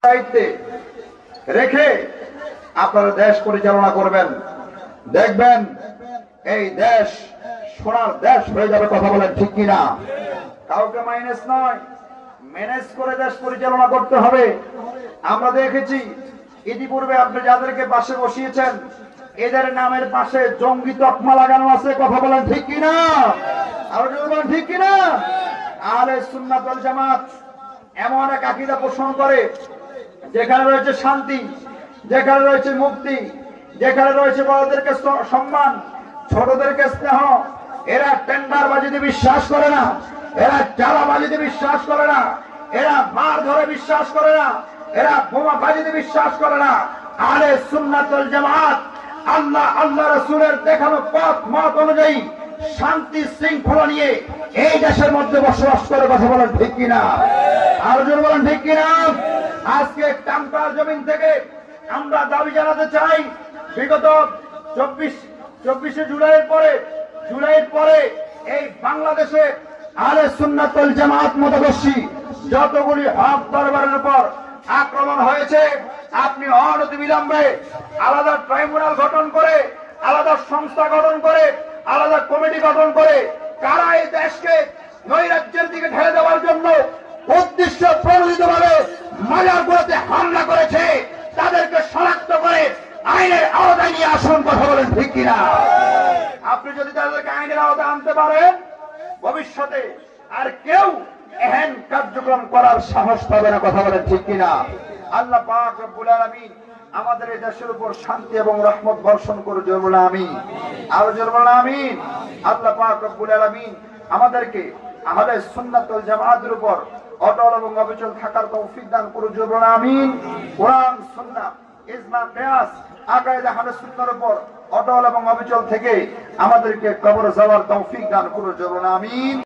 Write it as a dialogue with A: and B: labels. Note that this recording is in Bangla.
A: দায়িত্বে রেখে আপনারা দেশ পরিচালনা করবেন, দেখবেন এই দেশ সোনার দেশ হয়ে যাবে। কথা বলেন ঠিক কিনা? কাউকে মাইনাস নয়, ম্যানেজ করে দেশ পরিচালনা করতে হবে। আমরা দেখেছি ইতিপূর্বে আপনি যাদেরকে পাশে বসিয়েছেন এদের নামের পাশে জঙ্গি তকমা লাগানো আছে। কথা বলেন ঠিক কিনা? আরো যদি বলেন ঠিক কিনা? আহলে সুন্নাত ওয়াল জামাত এমন এক আকীদা পোষণ করে যেখানে রয়েছে শান্তি, যেখানে রয়েছে মুক্তি, যেখানে রয়েছে বড়দেরকে সম্মান, ছোটদেরকে স্নেহ। এরা টেন্ডারবাজিতে বিশ্বাস করে না, এরা চালাবাজিতে বিশ্বাস করে না, এরা মার ধরে বিশ্বাস করে না, এরা বোমাবাজিতে বিশ্বাস করে না। আহলে সুন্নাত ওয়াল জামাত আল্লাহ রাসূলের দেখানো পথ মত অনুযায়ী শান্তি শৃঙ্খলা নিয়ে এই দেশের মধ্যে বসবাস করে। কথা বলেন ঠিক কিনা? আরো জোরে বলেন ঠিক কিনা? আজকে টাঙ্গাইল জমিন থেকে আমরা দাবি জানাতে চাই, বিগত 24শে জুলাইয়ের পরে এই বাংলাদেশে আহলে সুন্নাত ওয়াল জামাত মতাদর্শী যতগুলি হক দরবারের উপর আক্রমণ হয়েছে, আপনি অনতিবিলম্বে আলাদা ট্রাইব্যুনাল গঠন করে, আলাদা সংস্থা গঠন করে, আলাদা কমিটি গঠন করে কারা এই দেশকে নৈরাজ্যের দিকে ঠেলে দেওয়ার জন্য উদ্দেশ্য প্রণোদিতভাবে মাজারগুলোতে হামলা করেছে তাদেরকে শনাক্ত করে আইনের আওতায় নিয়ে আসুন। কথা বলেন ঠিক কিনা? আপনি যদি তাদেরকে আইনের আওতায় আনতে পারেন, ভবিষ্যতে আর কেউ এহেন কার্যক্রম করার সাহস পাবে না। কথা বলেন ঠিক কিনা? আল্লাহ পাক রব্বুল আলামিন আমাদের এই দেশের উপর শান্তি এবং রহমত বর্ষণ করে। জোরে বলেন আমিন। আরো জোরে বলেন আমিন। আল্লাহ পাক রব্বুল আলামিন আমাদেরকে আহলে সুন্নাত ওয়াল জামাতের উপর অটল এবং অবিচল থাকার তৌফিক দান করুন। জোরে বলেন আমিন। কোরআন সুন্নাহ ইজমা কিয়াস আকিদা আহলে সুন্নাহর উপর অটল এবং অবিচল থেকে আমাদেরকে কবর যাওয়ার তৌফিক দান করুন। জোরে বলেন আমিন।